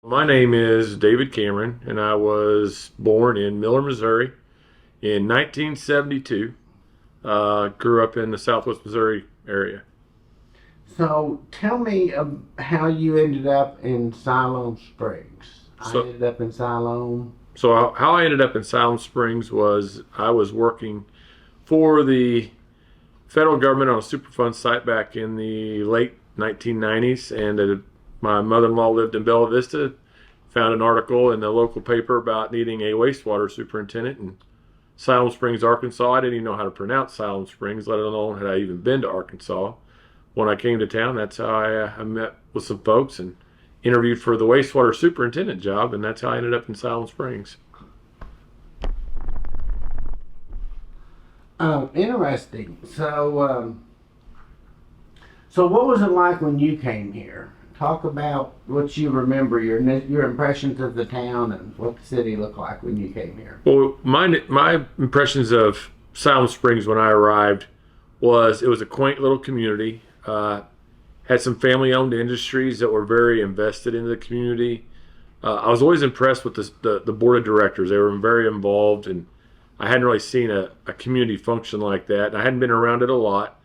My name is David Cameron, and I was born in Miller, Missouri in 1972. Grew up in the Southwest Missouri area. So tell me how you ended up in Siloam Springs. I So, ended up in Siloam. so how I ended up in Siloam Springs was I was working for the federal government on a Superfund site back in the late 1990s, and my mother-in-law lived in Bella Vista. Found an article in the local paper about needing a wastewater superintendent in Siloam Springs, Arkansas. I didn't even know how to pronounce Siloam Springs, let alone had I even been to Arkansas. When I came to town, that's how I met with some folks and interviewed for the wastewater superintendent job, and that's how I ended up in Siloam Springs. Interesting. So what was it like when you came here? Talk about what you remember, your impressions of the town and what the city looked like when you came here. Well, my impressions of Siloam Springs when I arrived was it was a quaint little community. Had some family-owned industries that were very invested in the community. I was always impressed with the board of directors. They were very involved, and I hadn't really seen a community function like that. And I hadn't been around it a lot.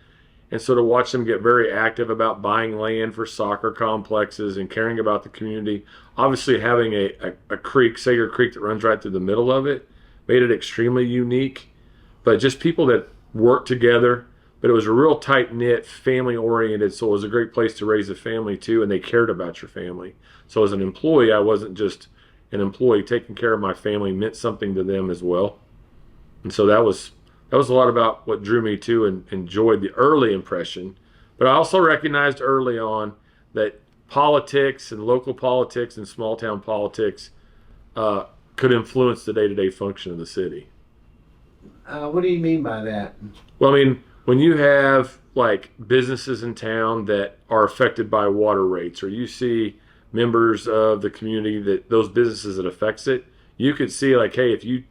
And so to watch them get very active about buying land for soccer complexes and caring about the community, obviously having a creek, Sager Creek, that runs right through the middle of it, made it extremely unique. But just people that worked together, but it was a real tight-knit, family-oriented, so it was a great place to raise a family too, and they cared about your family. So as an employee, I wasn't just an employee. Taking care of my family meant something to them as well. And so that was a lot about what drew me to and enjoyed the early impression. But I also recognized early on that politics and local politics and small town politics could influence the day-to-day function of the city. What do you mean by that? Well, I mean, when you have like businesses in town that are affected by water rates, or you see members of the community that those businesses that affects it, you could see like, hey, if you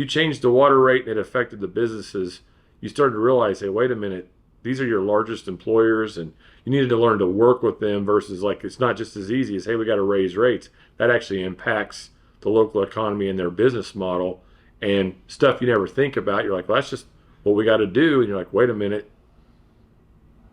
changed the water rate and it affected the businesses, you started to realize, hey, wait a minute, these are your largest employers, and you needed to learn to work with them versus like it's not just as easy as, hey, we got to raise rates. That actually impacts the local economy and their business model and stuff you never think about. You're like, well, that's just what we got to do. And you're like, wait a minute,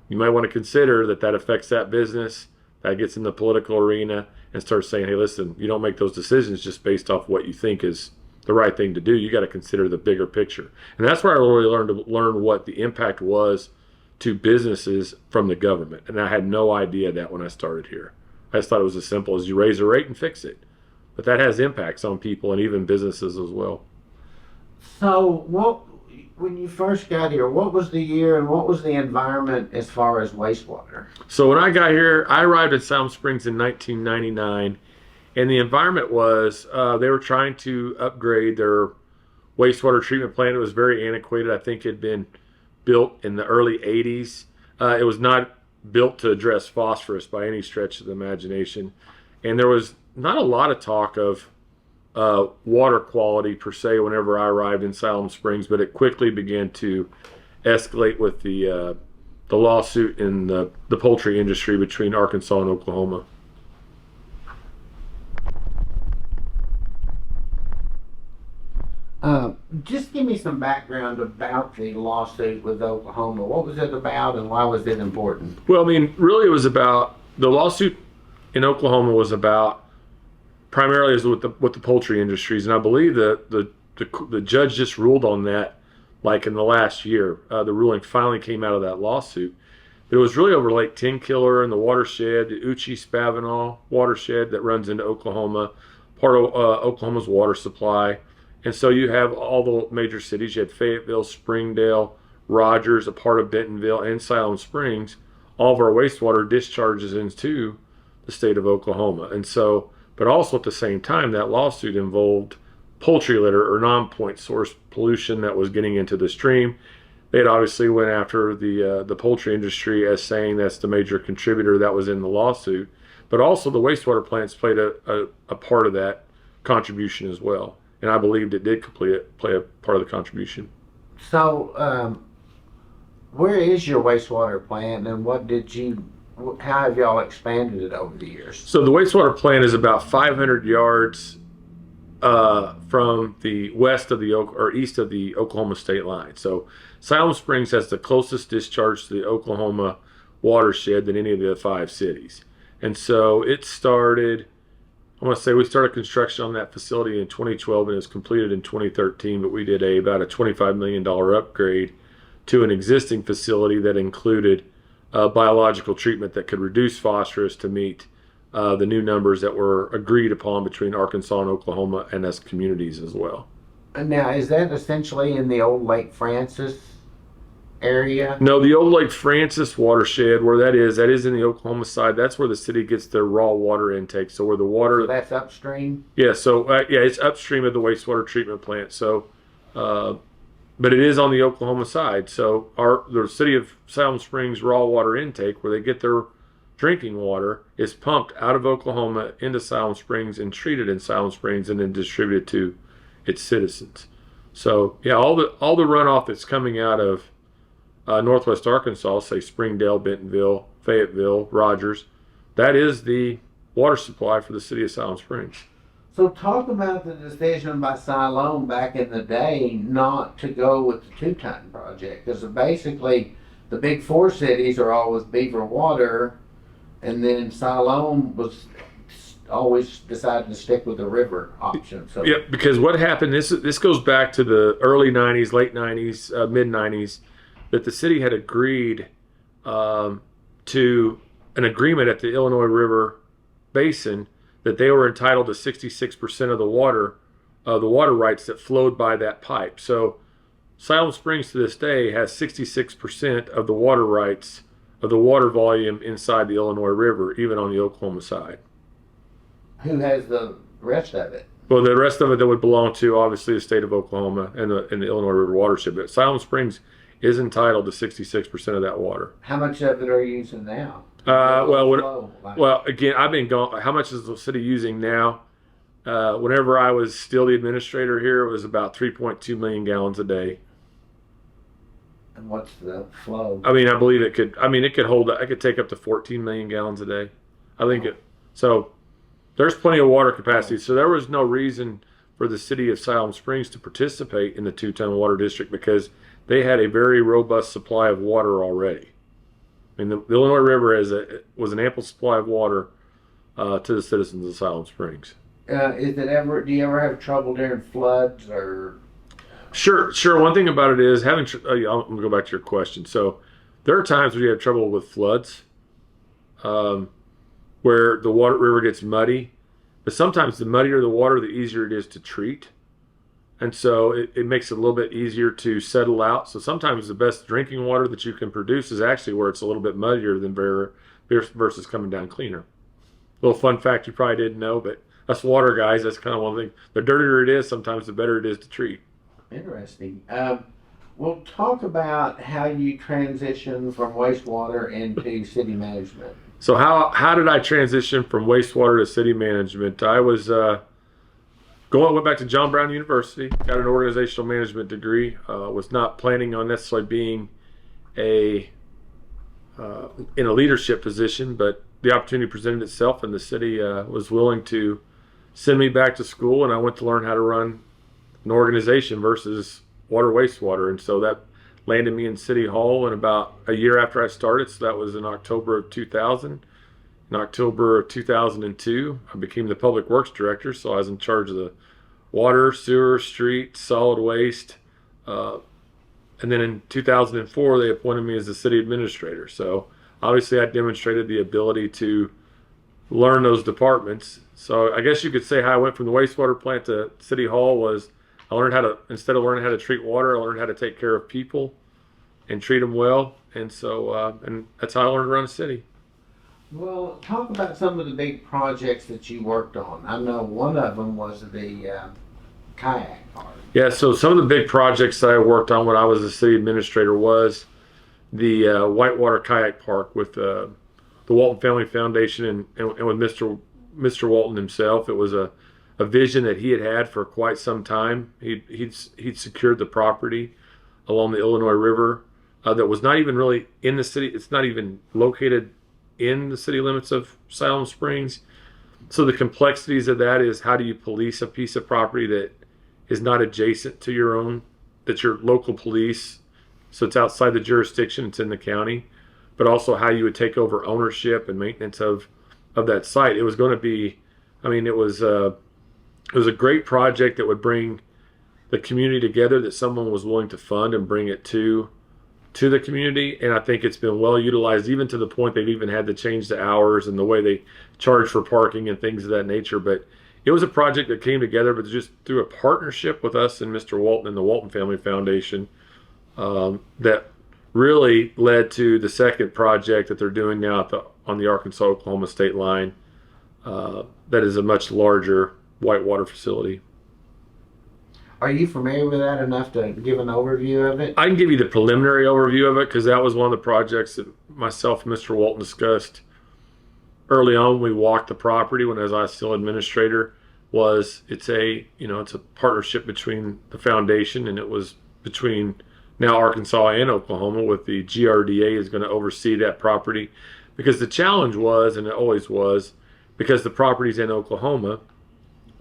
you might want to consider that affects that business, that gets in the political arena and starts saying, hey, listen, you don't make those decisions just based off what you think is the right thing to do. You got to consider the bigger picture. And that's where I really learn what the impact was to businesses from the government. And I had no idea that when I started here. I just thought it was as simple as you raise a rate and fix it. But that has impacts on people and even businesses as well. So when you first got here, what was the year and what was the environment as far as wastewater? So when I got here, I arrived at Siloam Springs in 1999. And the environment was they were trying to upgrade their wastewater treatment plant. It was very antiquated. I think it had been built in the early 80s. It was not built to address phosphorus by any stretch of the imagination. And there was not a lot of talk of water quality per se whenever I arrived in Siloam Springs, but it quickly began to escalate with the lawsuit in the poultry industry between Arkansas and Oklahoma. Just give me some background about the lawsuit with Oklahoma. What was it about and why was it important? Well, I mean, really, it was about the lawsuit in Oklahoma was about primarily is with the poultry industries, and I believe that the judge just ruled on that like in the last year. The ruling finally came out of that lawsuit. But it was really over Lake Tenkiller and the watershed, the Uchi-Spavinaw watershed that runs into Oklahoma, part of Oklahoma's water supply. And so you have all the major cities. You had Fayetteville, Springdale, Rogers, a part of Bentonville, and Siloam Springs. All of our wastewater discharges into the state of Oklahoma. And so, but also at the same time, that lawsuit involved poultry litter or non-point source pollution that was getting into the stream. They had obviously went after the poultry industry as saying that's the major contributor that was in the lawsuit. But also the wastewater plants played a part of that contribution as well. And I believed it did play a part of the contribution. So, where is your wastewater plant and what did you How have y'all expanded it over the years? So the wastewater plant is about 500 yards from the west of the or east of the Oklahoma state line. So Siloam Springs has the closest discharge to the Oklahoma watershed than any of the 5 cities. And so it started, I want to say we started construction on that facility in 2012 and it was completed in 2013, but we did about a $25 million upgrade to an existing facility that included biological treatment that could reduce phosphorus to meet the new numbers that were agreed upon between Arkansas and Oklahoma and us communities as well. And now, is that essentially in the old Lake Francis area? No, the old Lake Francis watershed, where that is in the Oklahoma side. That's where the city gets their raw water intake. So where the water, So that's upstream? yeah. So yeah, it's upstream of the wastewater treatment plant. So, but it is on the Oklahoma side. So the city of Siloam Springs raw water intake, where they get their drinking water, is pumped out of Oklahoma into Siloam Springs and treated in Siloam Springs and then distributed to its citizens. So yeah, all the runoff that's coming out of Northwest Arkansas, say Springdale, Bentonville, Fayetteville, Rogers, that is the water supply for the city of Siloam Springs. So talk about the decision by Siloam back in the day not to go with the 2-ton project, because basically the big 4 cities are always Beaver Water, and then Siloam was always decided to stick with the river option. So yeah, because what happened, this goes back to the early 90s, late 90s, mid 90s, that the city had agreed to an agreement at the Illinois River Basin that they were entitled to 66% of the water rights that flowed by that pipe. So Siloam Springs to this day has 66% of the water rights of the water volume inside the Illinois River, even on the Oklahoma side. who has the rest of it? Well, the rest of it that would belong to obviously the state of Oklahoma and the Illinois River watershed. But Siloam Springs is entitled to 66% of that water. How much of it are you using now? Well, again, I've been gone. How much is the city using now? Whenever I was still the administrator here, it was about 3.2 million gallons a day. And what's the flow? I mean, I believe it could. I mean, it could hold. I could take up to 14 million gallons a day. I think it. So there's plenty of water capacity. So there was no reason for the city of Siloam Springs to participate in the 2-ton water district because they had a very robust supply of water already. I mean, the Illinois River was an ample supply of water to the citizens of Siloam Springs. Do you ever have trouble during floods or? Sure. One thing about it is I'm gonna go back to your question. So there are times where you have trouble with floods, where the river gets muddy, but sometimes the muddier the water, the easier it is to treat. And so it makes it a little bit easier to settle out. So sometimes the best drinking water that you can produce is actually where it's a little bit muddier than versus coming down cleaner. Little fun fact you probably didn't know, but us water guys, that's kind of one thing. The dirtier it is, sometimes the better it is to treat. Interesting. We'll talk about how you transition from wastewater into city management. So how did I transition from wastewater to city management? I was went back to John Brown University, got an organizational management degree. Was not planning on necessarily being in a leadership position, but the opportunity presented itself, and the city was willing to send me back to school, and I went to learn how to run an organization versus wastewater. And so that landed me in City Hall in about a year after I started. So that was in October of 2000. In October of 2002, I became the public works director. So I was in charge of the water, sewer, street, solid waste. And then in 2004, they appointed me as the city administrator. So obviously I demonstrated the ability to learn those departments. So I guess you could say how I went from the wastewater plant to City Hall was I learned how to, instead of learning how to treat water, I learned how to take care of people and treat them well. And so, and that's how I learned to run a city. Well, talk about some of the big projects that you worked on. I know one of them was the kayak part. Yeah, so some of the big projects that I worked on when I was a city administrator was the whitewater kayak park with the Walton Family Foundation and with Mr. Walton himself. It was a vision that he had for quite some time. He'd secured the property along the Illinois River that was not even really in the city. It's not even located in the city limits of Siloam Springs. So the complexities of that is, how do you police a piece of property that is not adjacent to your own, that's your local police, so it's outside the jurisdiction, it's in the county, but also how you would take over ownership and maintenance of that site. It was going to be, I mean, it was a great project that would bring the community together, that someone was willing to fund and bring it to the community. And I think it's been well utilized, even to the point they've even had to change the hours and the way they charge for parking and things of that nature. But it was a project that came together, but just through a partnership with us and Mr. Walton and the Walton Family Foundation, that really led to the second project that they're doing now on the Arkansas-Oklahoma state line. That is a much larger whitewater facility. Are you familiar with that enough to give an overview of it? I can give you the preliminary overview of it, because that was one of the projects that myself and Mr. Walton discussed early on when we walked the property, when as I was still administrator. It's a partnership between the foundation, and it was between now Arkansas and Oklahoma, with the GRDA is going to oversee that property. Because the challenge was, and it always was, because the property's in Oklahoma,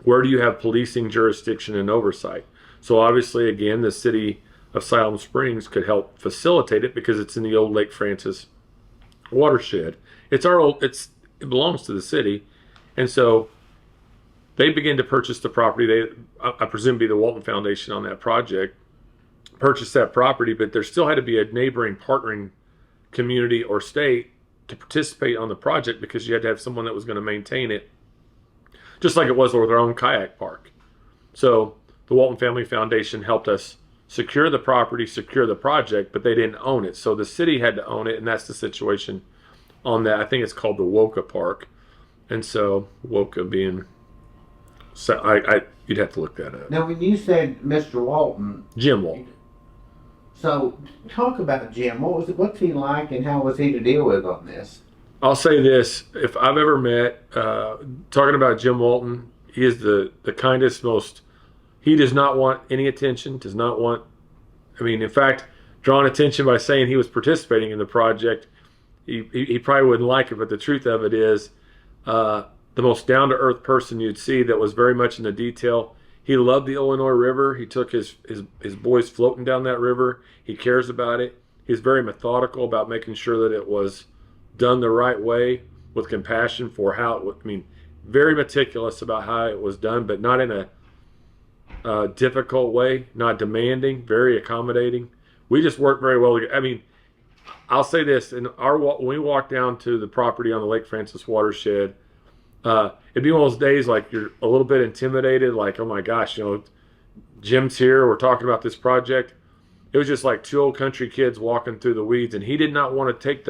where do you have policing jurisdiction and oversight? So obviously, again, the city of Siloam Springs could help facilitate it, because it's in the old Lake Francis watershed. It belongs to the city. And so they began to purchase the property. I presume be the Walton Foundation on that project, purchased that property, but there still had to be a neighboring partnering community or state to participate on the project, because you had to have someone that was going to maintain it, just like it was with our own kayak park. So the Walton Family Foundation helped us secure the property, secure the project, but they didn't own it. So the city had to own it, and that's the situation on that. I think it's called the Woka Park. And so Woka being, you'd have to look that up. Now, when you said Mr. Walton, Jim Walton. So talk about Jim. What's he like, and how was he to deal with on this? I'll say this: if I've ever met, talking about Jim Walton, he is the kindest, most. He does not want any attention. Does not want. I mean, in fact, drawing attention by saying he was participating in the project, he probably wouldn't like it. But the truth of it is, the most down to earth person you'd see, that was very much in the detail. He loved the Illinois River. He took his boys floating down that river. He cares about it. He's very methodical about making sure that it was done the right way, with compassion for how it would, very meticulous about how it was done, but not in a difficult way, not demanding, very accommodating. We just worked very well together. I'll say this, when we walked down to the property on the Lake Francis watershed, it'd be one of those days like you're a little bit intimidated, like, oh my gosh, Jim's here, we're talking about this project. It was just like two old country kids walking through the weeds, and he did not want to take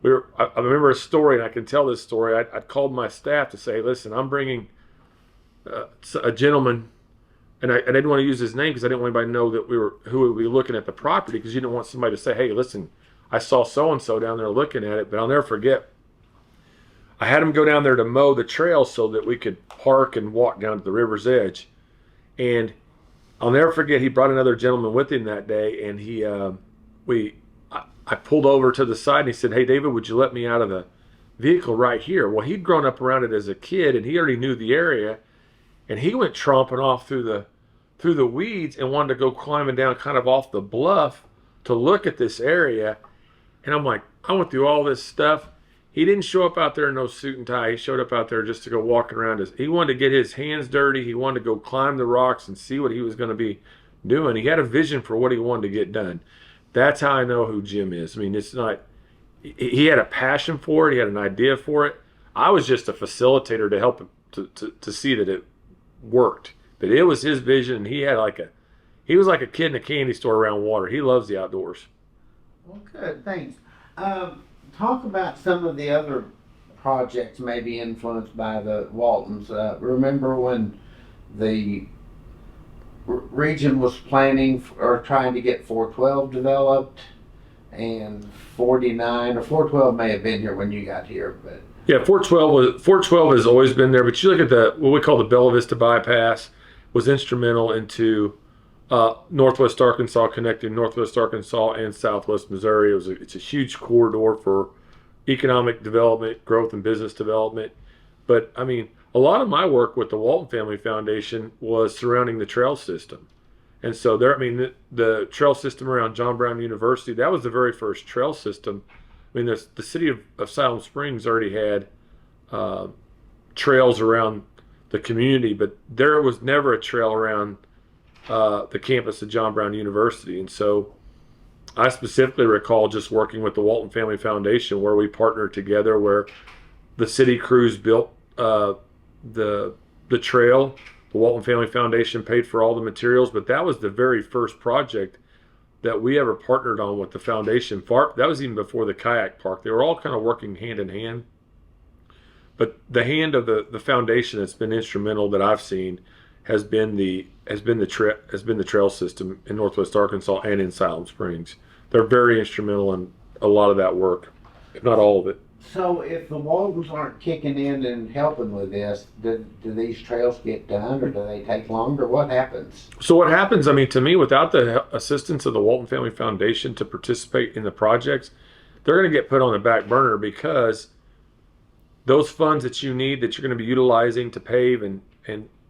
I remember a story, and I can tell this story. I called my staff to say, listen, I'm bringing a gentleman, and I didn't want to use his name because I didn't want anybody to know that who would be looking at the property, because you didn't want somebody to say, hey, listen, I saw so-and-so down there looking at it. But I'll never forget, I had him go down there to mow the trail so that we could park and walk down to the river's edge. And I'll never forget, he brought another gentleman with him that day, and I pulled over to the side, and he said, hey, David, would you let me out of the vehicle right here? Well, he'd grown up around it as a kid, and he already knew the area, and he went tromping off through the weeds and wanted to go climbing down kind of off the bluff to look at this area. And I'm like, I went through all this stuff. He didn't show up out there in no suit and tie. He showed up out there just to go walking around. He wanted to get his hands dirty. He wanted to go climb the rocks and see what he was going to be doing. He had a vision for what he wanted to get done. That's how I know who Jim is. It's not, he had a passion for it. He had an idea for it. I was just a facilitator to help him to see that it worked. But it was his vision, and he was like a kid in a candy store around water. He loves the outdoors. Well, good, thanks. Talk about some of the other projects maybe influenced by the Waltons. Remember when the region was planning or trying to get 412 developed, and 49 or 412 may have been here when you got here, but yeah, 412 has always been there. But you look at what we call the Bella Vista bypass, was instrumental into Northwest Arkansas, connecting Northwest Arkansas and Southwest Missouri. It's a huge corridor for economic development, growth and business development. But I mean, a lot of my work with the Walton Family Foundation was surrounding the trail system. And so there, I mean, the trail system around John Brown University, that was the very first trail system. I mean, the city of Siloam Springs already had uh, trails around the community, but there was never a trail around the campus of John Brown University. And so I specifically recall just working with the Walton Family Foundation where we partnered together, where the city crews built the trail. The Walton Family Foundation paid for all the materials, but that was the very first project that we ever partnered on with the foundation. That was even before the kayak park. They were all kind of working hand in hand. But the hand of the foundation that's been instrumental that I've seen has been the trail system in Northwest Arkansas and in Siloam Springs. They're very instrumental in a lot of that work, if not all of it. So if the Waltons aren't kicking in and helping with this, do these trails get done, or do they take longer? What happens? So what happens, I mean, to me, without the assistance of the Walton Family Foundation to participate in the projects, they're going to get put on the back burner, because those funds that you need, that you're going to be utilizing to pave, and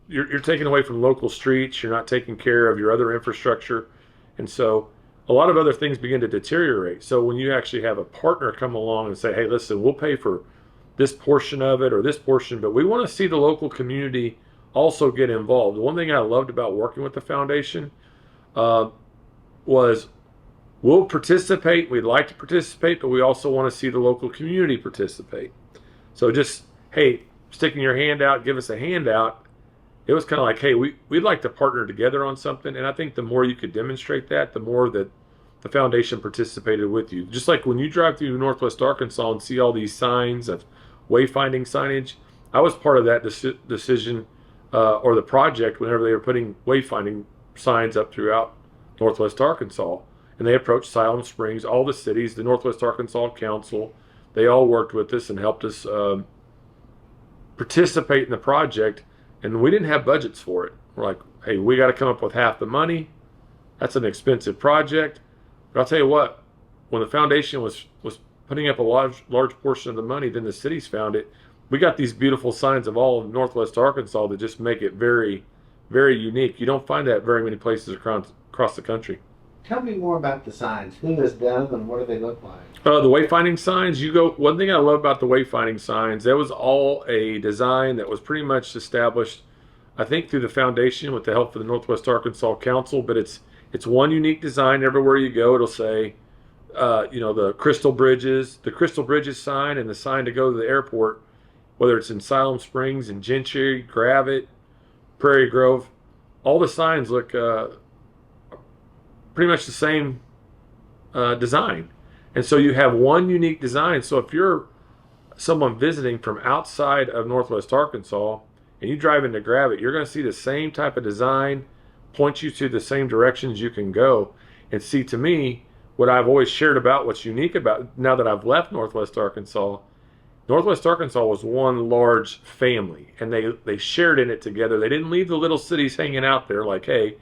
you're taking away from local streets, you're not taking care of your other infrastructure. And so a lot of other things begin to deteriorate. So when you actually have a partner come along and say, hey, listen, we'll pay for this portion of it or this portion, but we want to see the local community also get involved. The one thing I loved about working with the foundation was we'll participate, we'd like to participate, but we also want to see the local community participate. So just, hey, sticking your hand out, give us a handout. It was kind of like, hey, we'd like to partner together on something. And I think the more you could demonstrate that, the more that the foundation participated with you. Just like when you drive through Northwest Arkansas and see all these signs of wayfinding signage, I was part of that decision or the project whenever they were putting wayfinding signs up throughout Northwest Arkansas. And they approached Siloam Springs, all the cities, the Northwest Arkansas Council. They all worked with us and helped us participate in the project. And we didn't have budgets for it. We're like, hey, we got to come up with half the money. That's an expensive project. But I'll tell you what, when the foundation was putting up a large portion of the money, then the cities found it. We got these beautiful signs of all of Northwest Arkansas that just make it very, very unique. You don't find that very many places across the country. Tell me more about the signs. Who has done them and what do they look like? The wayfinding signs, one thing I love about the wayfinding signs, that was all a design that was pretty much established, I think, through the foundation with the help of the Northwest Arkansas Council, but it's one unique design. Everywhere you go, it'll say, the Crystal Bridges sign, and the sign to go to the airport, whether it's in Siloam Springs, in Gentry, Gravette, Prairie Grove, all the signs look pretty much the same design. And so you have one unique design. So if you're someone visiting from outside of Northwest Arkansas and you drive into Gravette, you're going to see the same type of design, point you to the same directions you can go. And see, to me, what I've always shared about what's unique about, now that I've left Northwest Arkansas was one large family, and they shared in it together. They didn't leave the little cities hanging out there like, hey,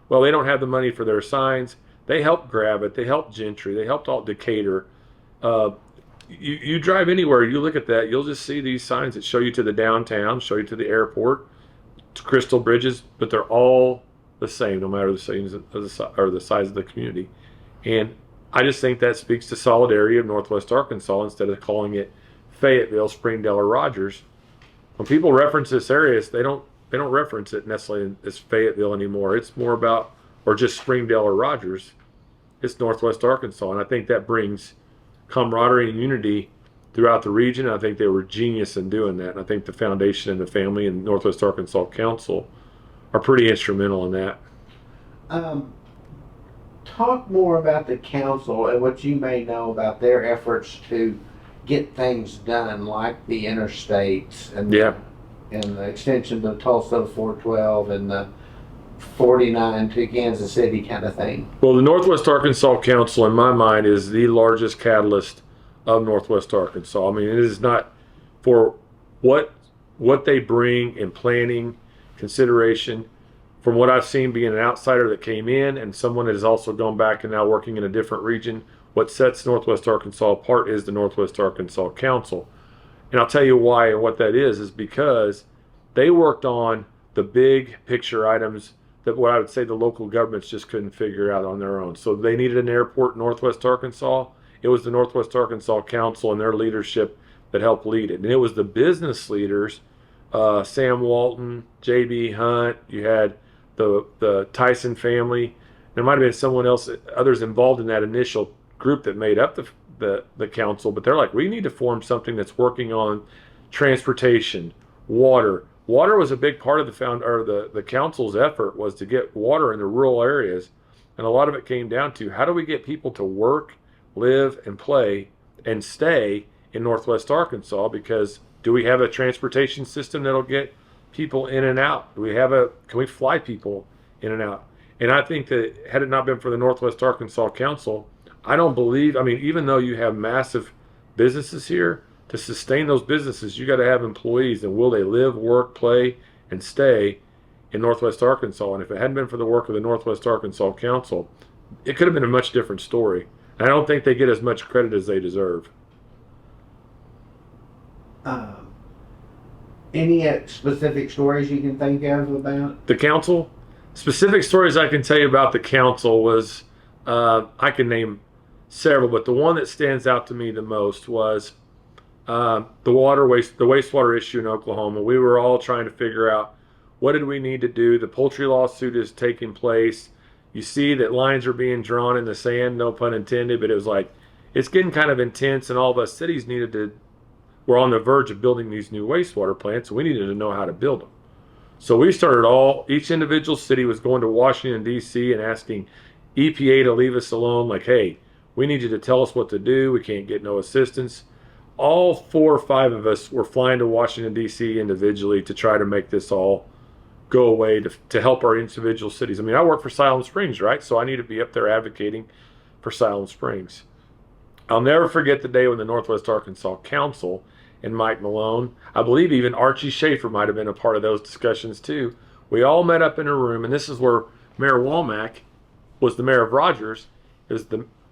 well, they don't have the money for their signs. They helped Gravette, they helped Gentry, they helped all Decatur. You drive anywhere, you look at that, you'll just see these signs that show you to the downtown, show you to the airport, to Crystal Bridges, but they're all the same, no matter the size of the community. And I just think that speaks to solidarity of Northwest Arkansas instead of calling it Fayetteville, Springdale, or Rogers. When people reference this area, they don't reference it necessarily as Fayetteville anymore. It's more about, or just Springdale or Rogers. It's Northwest Arkansas, and I think that brings camaraderie and unity throughout the region. I think they were genius in doing that, and I think the foundation and the family and Northwest Arkansas Council are pretty instrumental in that. Talk more about the council and what you may know about their efforts to get things done, like the interstates and the extension to Tulsa 412 and the 49 to Kansas City kind of thing. Well, the Northwest Arkansas Council, in my mind, is the largest catalyst of Northwest Arkansas. I mean, it is not for what they bring in planning, consideration. From what I've seen, being an outsider that came in and someone that has also gone back and now working in a different region, what sets Northwest Arkansas apart is the Northwest Arkansas Council. And I'll tell you why and what that is because they worked on the big picture items that what I would say the local governments just couldn't figure out on their own. So they needed an airport in Northwest Arkansas. It was the Northwest Arkansas Council and their leadership that helped lead it. And it was the business leaders, Sam Walton, J.B. Hunt, you had the Tyson family. There might have been someone else, others involved in that initial group that made up the council, but they're like, we need to form something that's working on transportation, water. Water was a big part of the council's effort was to get water in the rural areas, and a lot of it came down to how do we get people to work, live, and play and stay in Northwest Arkansas? Because do we have a transportation system that'll get people in and out? Can we fly people in and out? And I think that had it not been for the Northwest Arkansas Council, even though you have massive businesses here, to sustain those businesses, you got to have employees. And will they live, work, play, and stay in Northwest Arkansas? And if it hadn't been for the work of the Northwest Arkansas Council, it could have been a much different story. And I don't think they get as much credit as they deserve. Any specific stories you can think of about the council? Specific stories I can tell you about the council was, I can name several, but the one that stands out to me the most was the wastewater issue in Oklahoma. We were all trying to figure out what did we need to do. The poultry lawsuit is taking place. You see that lines are being drawn in the sand, no pun intended, but it was like, it's getting kind of intense, and all of us cities we're on the verge of building these new wastewater plants, and we needed to know how to build them. So we started each individual city was going to Washington, D.C. and asking EPA to leave us alone, like, hey, we need you to tell us what to do. We can't get no assistance. All 4 or 5 of us were flying to Washington, D.C. individually to try to make this all go away, to help our individual cities. I mean, I work for Siloam Springs, right? So I need to be up there advocating for Siloam Springs. I'll never forget the day when the Northwest Arkansas Council and Mike Malone, I believe even Archie Schaefer might have been a part of those discussions too. We all met up in a room, and this is where Mayor Womack was the mayor of Rogers.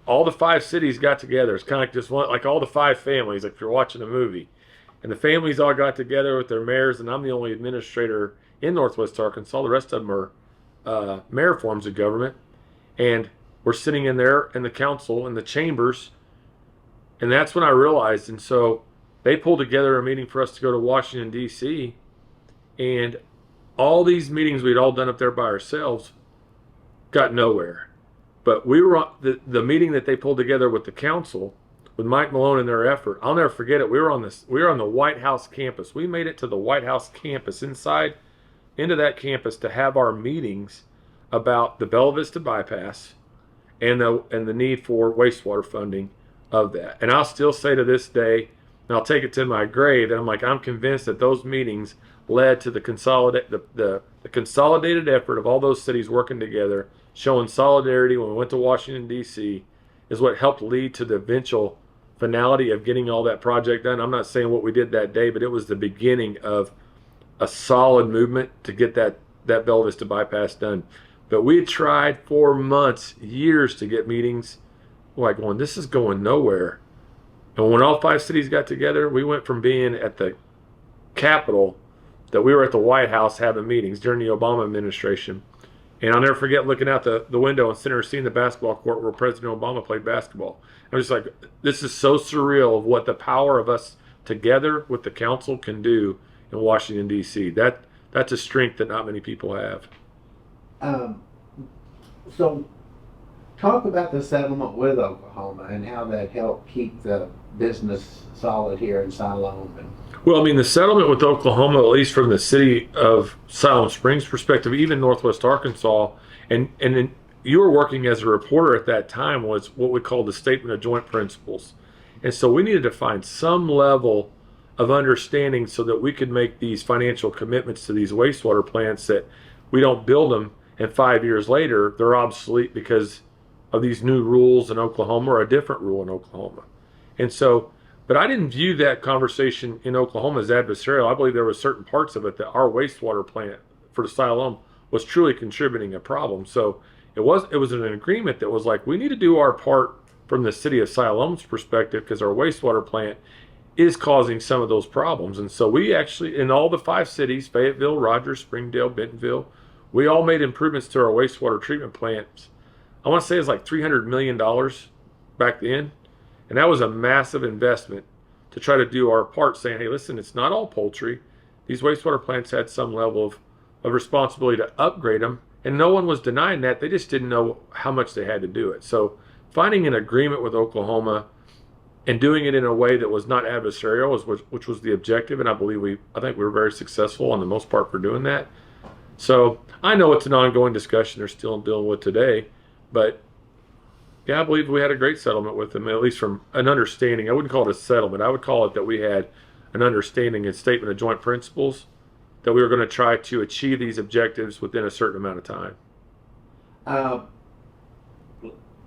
All the 5 cities got together. It's kind of like just like all the 5 families, like if you're watching a movie. And the families all got together with their mayors, and I'm the only administrator in Northwest Arkansas. The rest of them are mayor forms of government. And we're sitting in there in the council, in the chambers, and that's when I realized. And so they pulled together a meeting for us to go to Washington, D.C., and all these meetings we'd all done up there by ourselves got nowhere. But we were on the meeting that they pulled together with the council, with Mike Malone and their effort. I'll never forget it. We were on the White House campus. We made it to the White House campus, into that campus, to have our meetings about the Bella Vista bypass and the need for wastewater funding of that. And I'll still say to this day, and I'll take it to my grave, and I'm convinced that those meetings led to the consolidated effort of all those cities working together, showing solidarity when we went to Washington, D.C., is what helped lead to the eventual finality of getting all that project done. I'm not saying what we did that day, but it was the beginning of a solid movement to get that Bella Vista bypass done. But we tried for months, years, to get meetings, like going, this is going nowhere. And when all 5 cities got together, we went from being at the Capitol, that we were at the White House having meetings during the Obama administration. And I'll never forget looking out the window and sitting there seeing the basketball court where President Obama played basketball. I was just like, this is so surreal of what the power of us together with the council can do in Washington, D.C. That's a strength that not many people have. So talk about the settlement with Oklahoma and how that helped keep the business solid here in Siloam. Well, I mean, the settlement with Oklahoma, at least from the city of Siloam Springs perspective, even Northwest Arkansas, and then you were working as a reporter at that time, was what we called the Statement of Joint Principles. And so we needed to find some level of understanding so that we could make these financial commitments to these wastewater plants, that we don't build them and 5 years later they're obsolete because of these new rules in Oklahoma or a different rule in Oklahoma. And so, but I didn't view that conversation in Oklahoma as adversarial. I believe there were certain parts of it that our wastewater plant for the Siloam was truly contributing a problem. So it was an agreement that was like, we need to do our part from the city of Siloam's perspective, because our wastewater plant is causing some of those problems. And so we actually, in all the 5 cities, Fayetteville, Rogers, Springdale, Bentonville, we all made improvements to our wastewater treatment plants. I want to say it's like $300 million back then. And that was a massive investment to try to do our part, saying, hey, listen, it's not all poultry. These wastewater plants had some level of responsibility to upgrade them. And no one was denying that. They just didn't know how much they had to do it. So finding an agreement with Oklahoma and doing it in a way that was not adversarial, which was the objective. And I think we were very successful on the most part for doing that. So I know it's an ongoing discussion they're still dealing with today, but yeah, I believe we had a great settlement with them, at least from an understanding. I wouldn't call it a settlement. I would call it that we had an understanding and statement of joint principles that we were going to try to achieve these objectives within a certain amount of time.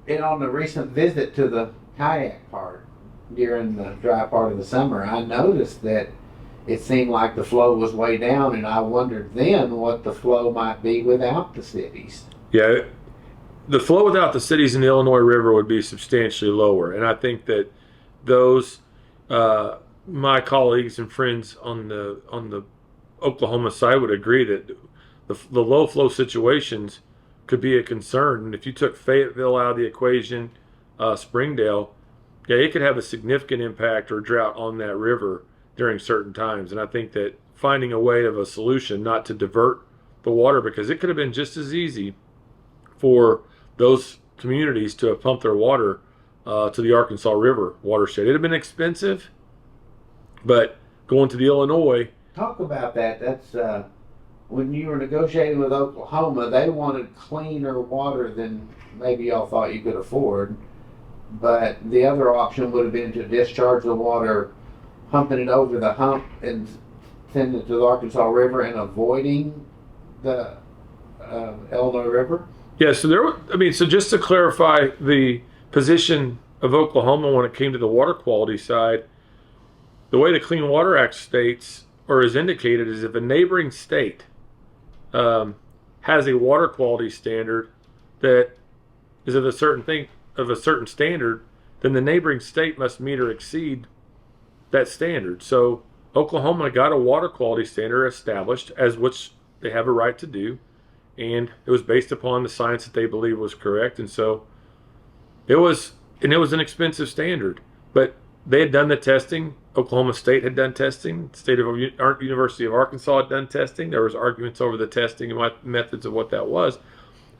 And on the recent visit to the kayak park during the dry part of the summer, I noticed that it seemed like the flow was way down, and I wondered then what the flow might be without the cities. Yeah, the flow without the cities in the Illinois River would be substantially lower, and I think that those my colleagues and friends on the Oklahoma side would agree that the low flow situations could be a concern. And if you took Fayetteville out of the equation, Springdale, yeah, it could have a significant impact or drought on that river during certain times. And I think that finding a way of a solution not to divert the water, because it could have been just as easy for those communities to have pumped their water to the Arkansas River watershed. It'd have been expensive, but going to the Illinois. Talk about that. That's when you were negotiating with Oklahoma, they wanted cleaner water than maybe y'all thought you could afford. But the other option would have been to discharge the water, pumping it over the hump and sending it to the Arkansas River and avoiding the Illinois River. Yeah, so just to clarify the position of Oklahoma when it came to the water quality side, the way the Clean Water Act states or is indicated is if a neighboring state has a water quality standard that is of a certain standard, then the neighboring state must meet or exceed that standard. So Oklahoma got a water quality standard established, as which they have a right to do, and it was based upon the science that they believe was correct. And so it was an expensive standard, but they had done the testing. Oklahoma State had done testing. University of Arkansas had done testing. There was arguments over the testing and methods of what that was.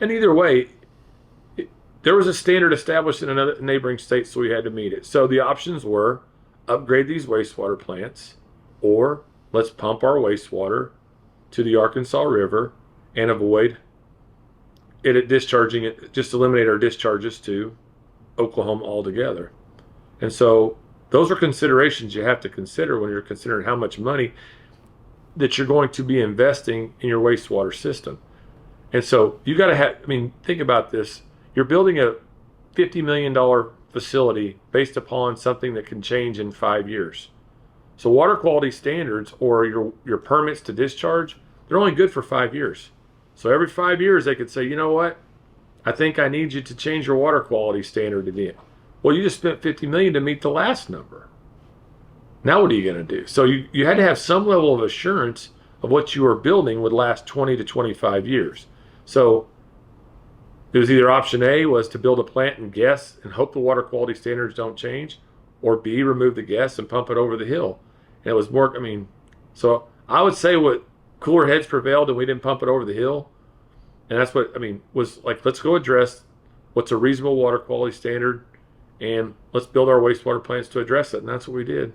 And either way, there was a standard established in another neighboring state, so we had to meet it. So the options were upgrade these wastewater plants, or let's pump our wastewater to the Arkansas River and avoid it at discharging it, just eliminate our discharges to Oklahoma altogether. And so those are considerations you have to consider when you're considering how much money that you're going to be investing in your wastewater system. And so you got to think about this. You're building a $50 million facility based upon something that can change in 5 years. So water quality standards, or your permits to discharge, they're only good for 5 years. So every 5 years they could say, you know what? I think I need you to change your water quality standard again. Well, you just spent $50 million to meet the last number. Now what are you going to do? So you had to have some level of assurance of what you were building would last 20 to 25 years. So it was either option A was to build a plant and guess and hope the water quality standards don't change, or B, remove the guess and pump it over the hill. And it was more, so I would say what cooler heads prevailed and we didn't pump it over the hill. And that's what, was like, let's go address what's a reasonable water quality standard, and let's build our wastewater plants to address it. And that's what we did.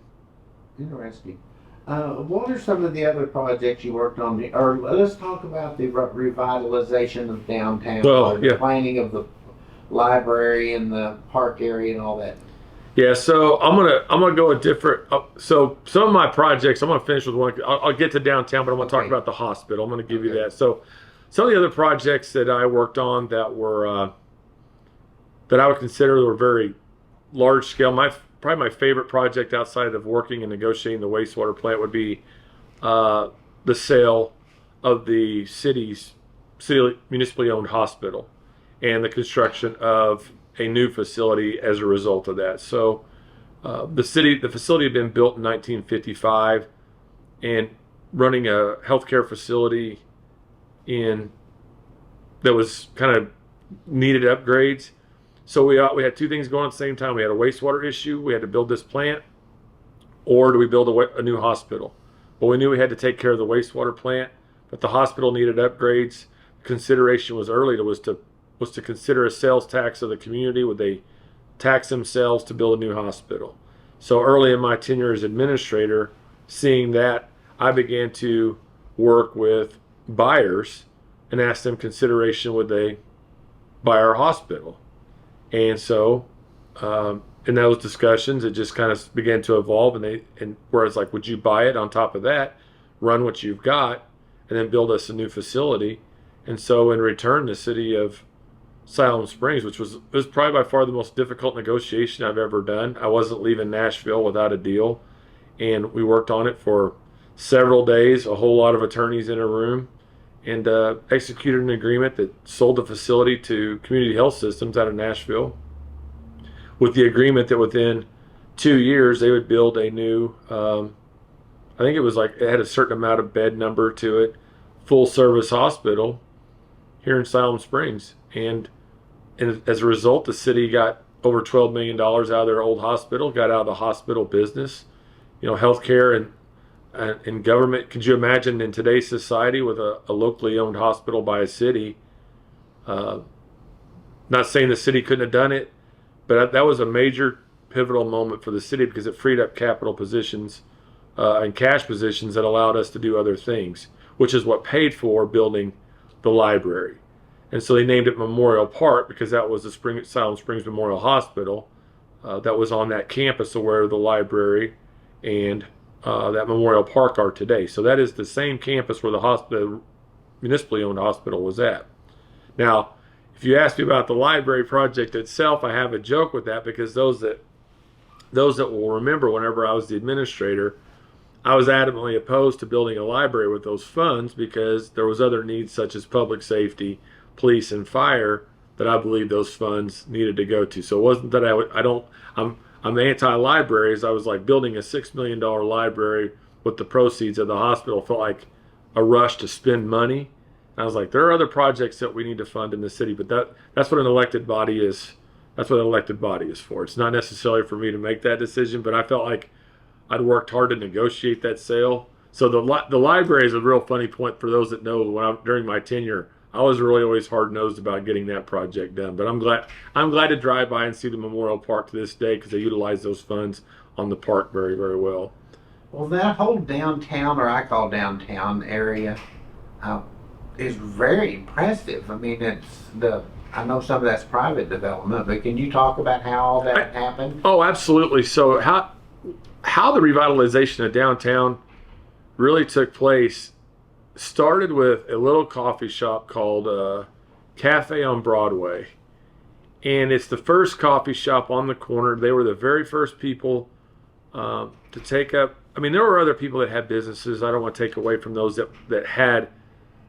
Interesting. What are some of the other projects you worked on? Or let's talk about the revitalization of downtown, the planning of the library and the park area and all that. Yeah, so I'm gonna go a different. So some of my projects, I'm gonna finish with one. I'll get to downtown, but I'm gonna talk about the hospital. I'm gonna give you that. So some of the other projects that I worked on that were that I would consider were very large scale. Probably my favorite project outside of working and negotiating the wastewater plant would be the sale of the city municipally owned hospital and the construction of a new facility as a result of that. So the facility had been built in 1955, and running a healthcare facility in that was kind of needed upgrades. So we had two things going at the same time. We had a wastewater issue. We had to build this plant, or do we build a new hospital? Well, we knew we had to take care of the wastewater plant, but the hospital needed upgrades. Consideration was to consider a sales tax of the community. Would they tax themselves to build a new hospital? So early in my tenure as administrator, seeing that, I began to work with buyers and ask them consideration, would they buy our hospital? And so in those discussions, it just kind of began to evolve, and where it's like, would you buy it? On top of that, run what you've got and then build us a new facility. And so in return, the city of Siloam Springs, which was probably by far the most difficult negotiation I've ever done. I wasn't leaving Nashville without a deal, and we worked on it for several days, a whole lot of attorneys in a room, and executed an agreement that sold the facility to Community Health Systems out of Nashville, with the agreement that within 2 years they would build a new, I think it was like, it had a certain amount of bed number to it, full service hospital here in Siloam Springs. And as a result, the city got over $12 million out of their old hospital, got out of the hospital business. You know, healthcare and government, could you imagine in today's society with a locally owned hospital by a city? Not saying the city couldn't have done it, but that was a major pivotal moment for the city, because it freed up capital positions and cash positions that allowed us to do other things, which is what paid for building the library. And so they named it Memorial Park because that was the Siloam Springs Memorial Hospital that was on that campus of where the library and that Memorial Park are today. So that is the same campus where the municipally owned hospital was at. Now, if you ask me about the library project itself, I have a joke with that, because those that will remember, whenever I was the administrator, I was adamantly opposed to building a library with those funds, because there was other needs such as public safety, police, and fire that I believe those funds needed to go to. So it wasn't that I'm anti-libraries. I was like, building a $6 million library with the proceeds of the hospital felt like a rush to spend money. And I was like, there are other projects that we need to fund in the city, but that's what an elected body is. That's what an elected body is for. It's not necessarily for me to make that decision, but I felt like I'd worked hard to negotiate that sale. So the library is a real funny point for those that know. During my tenure, I was really always hard-nosed about getting that project done. But I'm glad to drive by and see the Memorial Park to this day, because they utilize those funds on the park very, very well. Well, that whole downtown, or I call downtown area, is very impressive. I mean, I know some of that's private development, but can you talk about how all that happened? Oh, absolutely. So how the revitalization of downtown really took place started with a little coffee shop called Cafe on Broadway. And it's the first coffee shop on the corner. They were the very first people to take up. I mean, there were other people that had businesses. I don't want to take away from those that had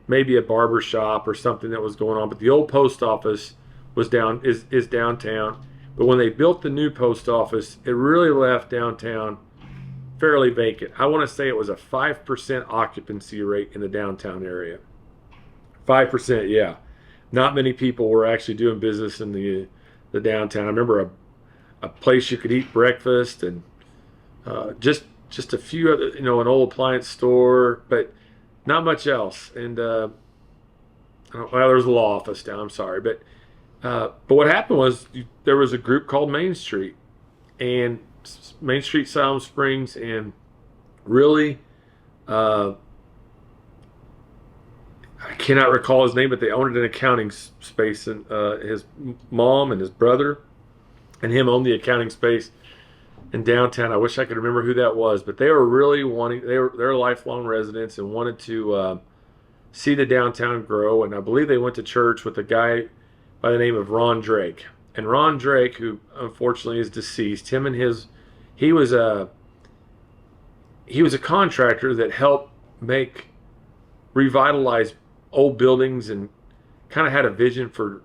maybe a barber shop or something that was going on. But the old post office is downtown. But when they built the new post office, it really left downtown fairly vacant. I want to say it was a 5% occupancy rate in the downtown area. 5%, yeah. Not many people were actually doing business in the downtown. I remember a place you could eat breakfast, and just a few other, an old appliance store, but not much else. And well, there was a law office down. I'm sorry, but what happened was there was a group called Main Street, and Main Street Siloam Springs, and really I cannot recall his name, but they owned an accounting space, and his mom and his brother and him owned the accounting space in downtown. I wish I could remember who that was, but they were really they're lifelong residents and wanted to see the downtown grow. And I believe they went to church with a guy by the name of Ron Drake. And Ron Drake, who unfortunately is deceased, he was a contractor that helped revitalize old buildings, and kind of had a vision for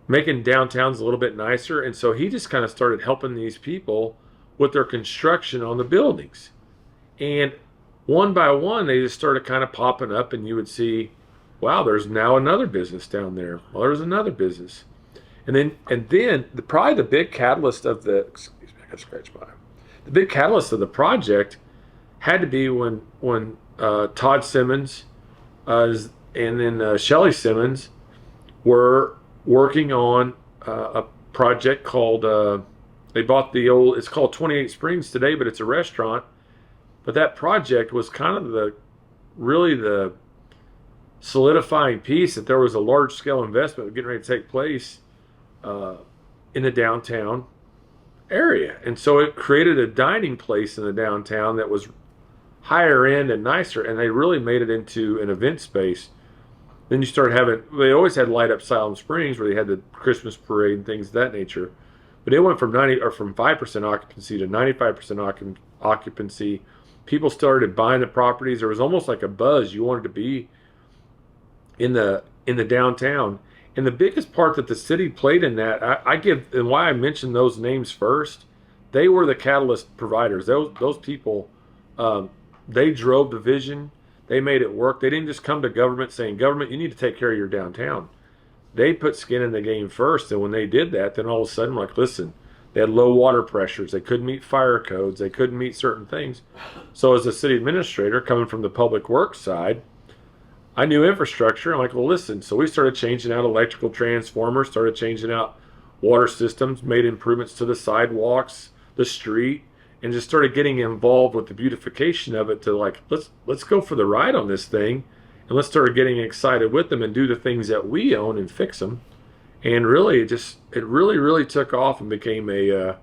making downtowns a little bit nicer. And so he just kind of started helping these people with their construction on the buildings. And one by one, they just started kind of popping up, and you would see, wow, there's now another business down there. Well, there's another business. And then probably the big catalyst of excuse me, I got to scratch my eye. The big catalyst of the project had to be when Todd Simmons and then Shelley Simmons were working on a project called, they bought it's called 28 Springs today, but it's a restaurant. But that project was kind of really the solidifying piece that there was a large scale investment getting ready to take place in the downtown area. And so it created a dining place in the downtown that was higher end and nicer, and they really made it into an event space. Then you start they always had Light Up Siloam Springs where they had the Christmas parade and things of that nature. But it went from 5% occupancy to 95% occupancy. People started buying the properties. There was almost like a buzz. You wanted to be in the downtown. And the biggest part that the city played in that, and why I mentioned those names first, they were the catalyst providers. Those people, they drove the vision. They made it work. They didn't just come to government saying, government, you need to take care of your downtown. They put skin in the game first. And when they did that, then all of a sudden, like, listen, they had low water pressures. They couldn't meet fire codes. They couldn't meet certain things. So as a city administrator coming from the public works side, I knew infrastructure. I'm like, well, listen. So we started changing out electrical transformers, started changing out water systems, made improvements to the sidewalks, the street, and just started getting involved with the beautification of it to like, let's go for the ride on this thing. And let's start getting excited with them and do the things that we own and fix them. And really, it really took off and became a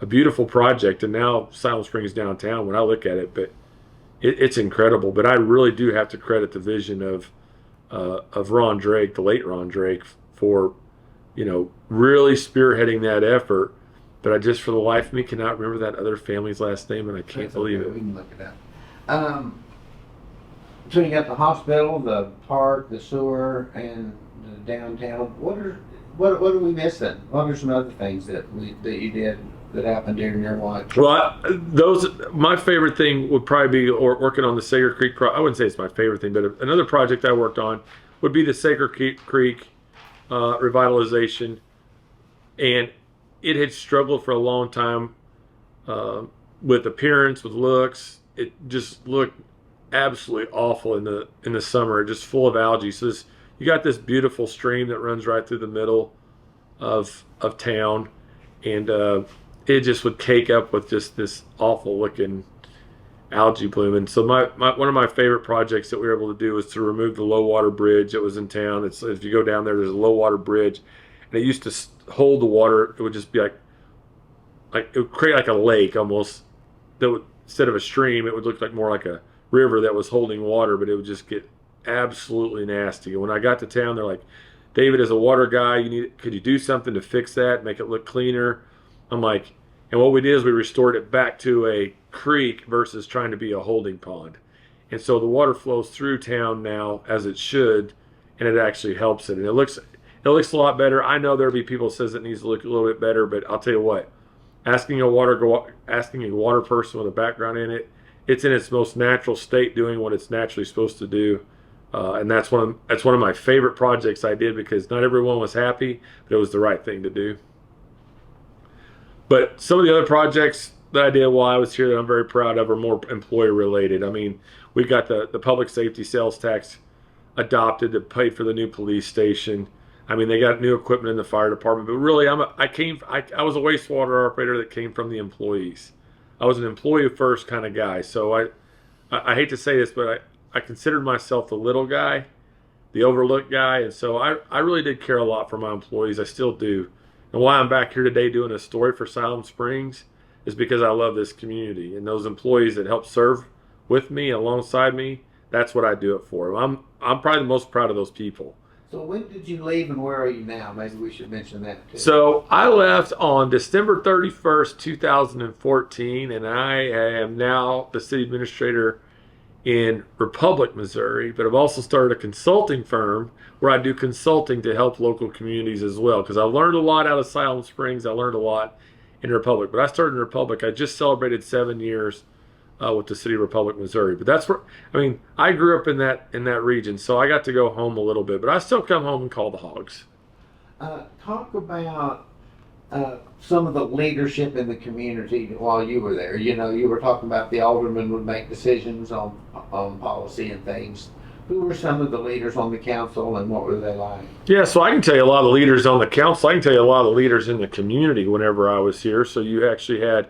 beautiful project. And now Siloam Springs downtown, when I look at it, but it's incredible. But I really do have to credit the vision of Ron Drake, the late Ron Drake, for really spearheading that effort. But I just, for the life of me, cannot remember that other family's last name, and I can't believe it. We can look it up. So you got the hospital, the park, the sewer, and the downtown. What are we missing? What are some other things that you did that happened during your watch? Well, my favorite thing would probably be working on the Sager Creek. I wouldn't say it's my favorite thing, but another project I worked on would be the Sager Creek revitalization, and it had struggled for a long time with appearance, with looks. It just looked absolutely awful in the summer, just full of algae. So you got this beautiful stream that runs right through the middle of town, and it just would cake up with just this awful looking algae bloom. And so one of my favorite projects that we were able to do was to remove the low water bridge that was in town. It's, if you go down there's a low water bridge, and it used to hold the water. It would just be like it would create like a lake almost. Instead of a stream, it would look like more like a river that was holding water, but it would just get absolutely nasty. And when I got to town, they're like, David, as a water guy, could you do something to fix that, make it look cleaner? I'm like, and what we did is we restored it back to a creek versus trying to be a holding pond. And so the water flows through town now as it should, and it actually helps it. And it looks a lot better. I know there'll be people who says it needs to look a little bit better, but I'll tell you what, asking a water person with a background in it, it's in its most natural state, doing what it's naturally supposed to do. And that's one of my favorite projects I did, because not everyone was happy, but it was the right thing to do. But some of the other projects that I did while I was here that I'm very proud of are more employee related. I mean, we got the public safety sales tax adopted that paid for the new police station. I mean, they got new equipment in the fire department, but really I was a wastewater operator that came from the employees. I was an employee first kind of guy. So I hate to say this, but I considered myself the little guy, the overlooked guy. And so I really did care a lot for my employees. I still do. And why I'm back here today doing a story for Siloam Springs is because I love this community and those employees that help serve with me, alongside me. That's what I do it for. I'm probably the most proud of those people. So when did you leave, and where are you now? Maybe we should mention that too. So I left on December 31st, 2014, and I am now the city administrator in Republic, Missouri, but I've also started a consulting firm where I do consulting to help local communities as well. Because I learned a lot out of Siloam Springs. I learned a lot in Republic. But I started in Republic. I just celebrated 7 years with the city of Republic, Missouri. But that's where, I mean, I grew up in that region, so I got to go home a little bit. But I still come home and call the hogs. Talk about some of the leadership in the community while you were there. You know, you were talking about the aldermen would make decisions on policy and things. Who were some of the leaders on the council, and what were they like? Yeah, so I can tell you a lot of the leaders on the council. I can tell you a lot of the leaders in the community whenever I was here. So you actually had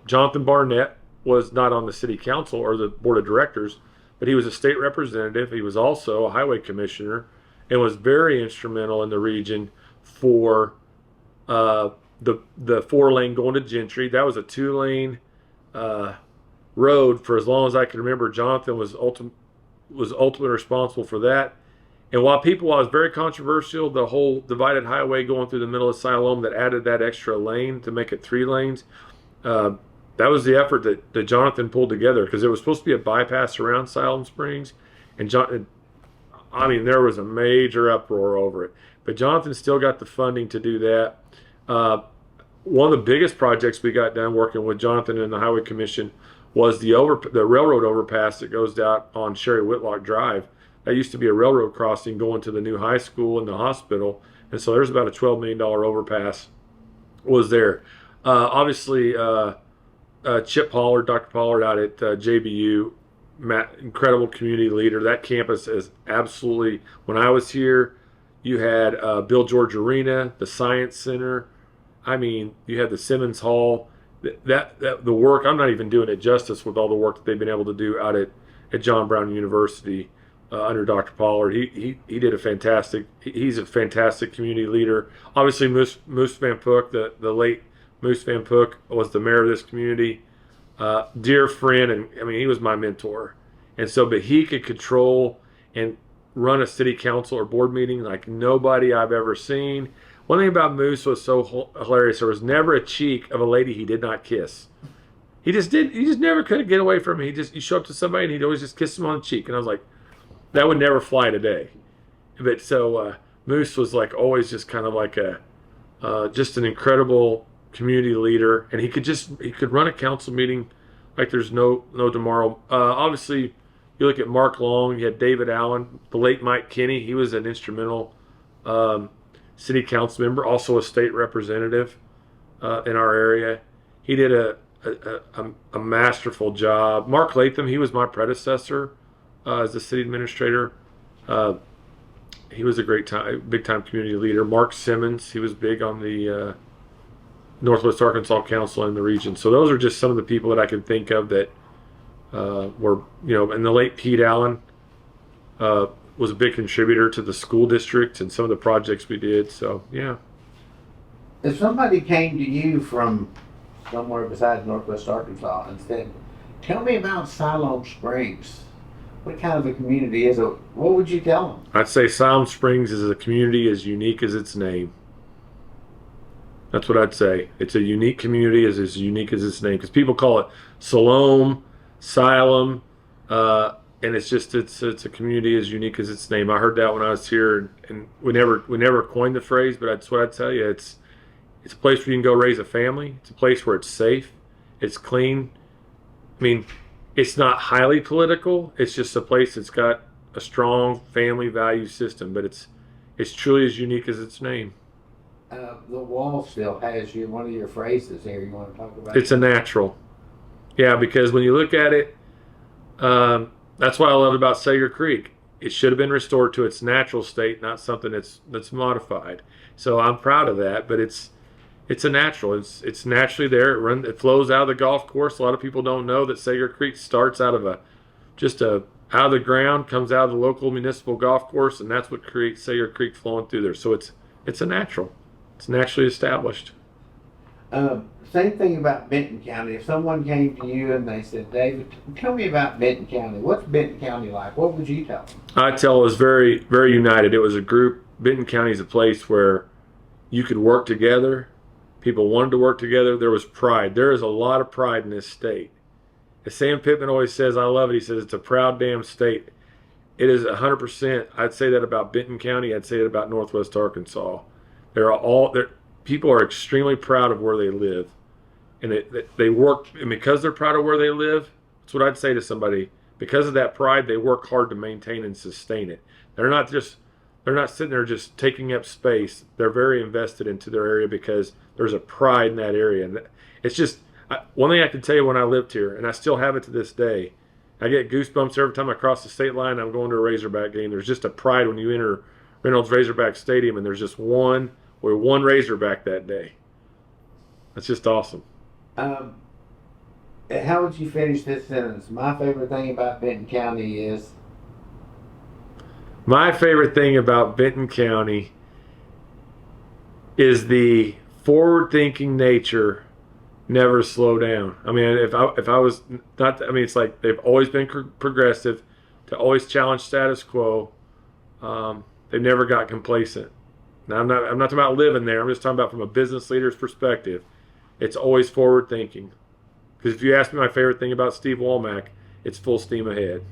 Jonathan Barnett was not on the city council or the board of directors, but he was a state representative. He was also a highway commissioner and was very instrumental in the region for the 4-lane going to Gentry. That was a 2-lane road for as long as I can remember. Jonathan was ultimately responsible for that. And while it was very controversial, the whole divided highway going through the middle of Siloam that added that extra lane to make it 3 lanes, that was the effort that Jonathan pulled together, because it was supposed to be a bypass around Siloam Springs. And there was a major uproar over it. But Jonathan still got the funding to do that. One of the biggest projects we got done working with Jonathan and the Highway Commission was the railroad overpass that goes out on Sherry Whitlock Drive. That used to be a railroad crossing going to the new high school and the hospital. And so there's about a $12 million overpass was there. Obviously, Chip Pollard, Dr. Pollard out at JBU, incredible community leader. That campus is absolutely, when I was here, you had Bill George Arena, the Science Center. I mean, you had the Simmons Hall. The work, I'm not even doing it justice with all the work that they've been able to do out at John Brown University under Dr. Pollard. He did he's a fantastic community leader. Obviously, Moose Van Pook, the late Moose Van Pook, was the mayor of this community. Dear friend, and I mean, he was my mentor. And so, but he could control and run a city council or board meeting like nobody I've ever seen. One thing about Moose was so hilarious. There was never a cheek of a lady he did not kiss. He just never could get away from it. You show up to somebody and he'd always just kiss them on the cheek. And I was like, that would never fly today. But so Moose was like always just kind of like just an incredible community leader. And he could run a council meeting like there's no tomorrow. Obviously, you look at Mark Long, you had David Allen, the late Mike Kinney. He was an instrumental city council member, also a state representative in our area. He did a masterful job. Mark Latham, he was my predecessor as the city administrator. He was a big time community leader. Mark Simmons, he was big on the Northwest Arkansas Council in the region. So those are just some of the people that I can think of that were, and the late Pete Allen was a big contributor to the school district and some of the projects we did. So, yeah. If somebody came to you from somewhere besides Northwest Arkansas and said, tell me about Siloam Springs, what kind of a community is it? What would you tell them? I'd say Siloam Springs is a community as unique as its name. That's what I'd say. It's a unique community, as unique as its name, because people call it Siloam, Siloam, and it's a community as unique as its name. I heard that when I was here, and we never coined the phrase, but that's what I'd tell you. It's a place where you can go raise a family. It's a place where it's safe, it's clean. I mean, it's not highly political. It's just a place that's got a strong family value system, but it's truly as unique as its name. The wall still has one of your phrases here. You want to talk about? It's a natural. Yeah, because when you look at it, that's what I loved about Sager Creek. It should have been restored to its natural state, not something that's modified. So I'm proud of that. But it's a natural. It's naturally there. It flows out of the golf course. A lot of people don't know that Sager Creek starts out of out of the ground, comes out of the local municipal golf course, and that's what creates Sager Creek flowing through there. So it's a natural. It's naturally established. Same thing about Benton County. If someone came to you and they said, David, tell me about Benton County. What's Benton County like? What would you tell them? I'd tell it was very, very united. It was a group. Benton County is a place where you could work together. People wanted to work together. There was pride. There is a lot of pride in this state. As Sam Pittman always says, I love it. He says it's a proud damn state. It is 100%. I'd say that about Benton County. I'd say it about Northwest Arkansas. People are extremely proud of where they live, and they work. And because they're proud of where they live, that's what I'd say to somebody. Because of that pride, they work hard to maintain and sustain it. They're not sitting there just taking up space. They're very invested into their area because there's a pride in that area. And it's just one thing I can tell you when I lived here, and I still have it to this day. I get goosebumps every time I cross the state line. I'm going to a Razorback game. There's just a pride when you enter Reynolds Razorback Stadium, and there's just one Razorback that day. That's just awesome. How would you finish this sentence? My favorite thing about Benton County is. My favorite thing about Benton County is the forward-thinking nature. Never slow down. I mean, if I was not, I mean, it's like they've always been progressive, to always challenge status quo. They've never got complacent. Now, I'm not talking about living there. I'm just talking about from a business leader's perspective. It's always forward thinking. Because if you ask me my favorite thing about Steve Womack, it's full steam ahead.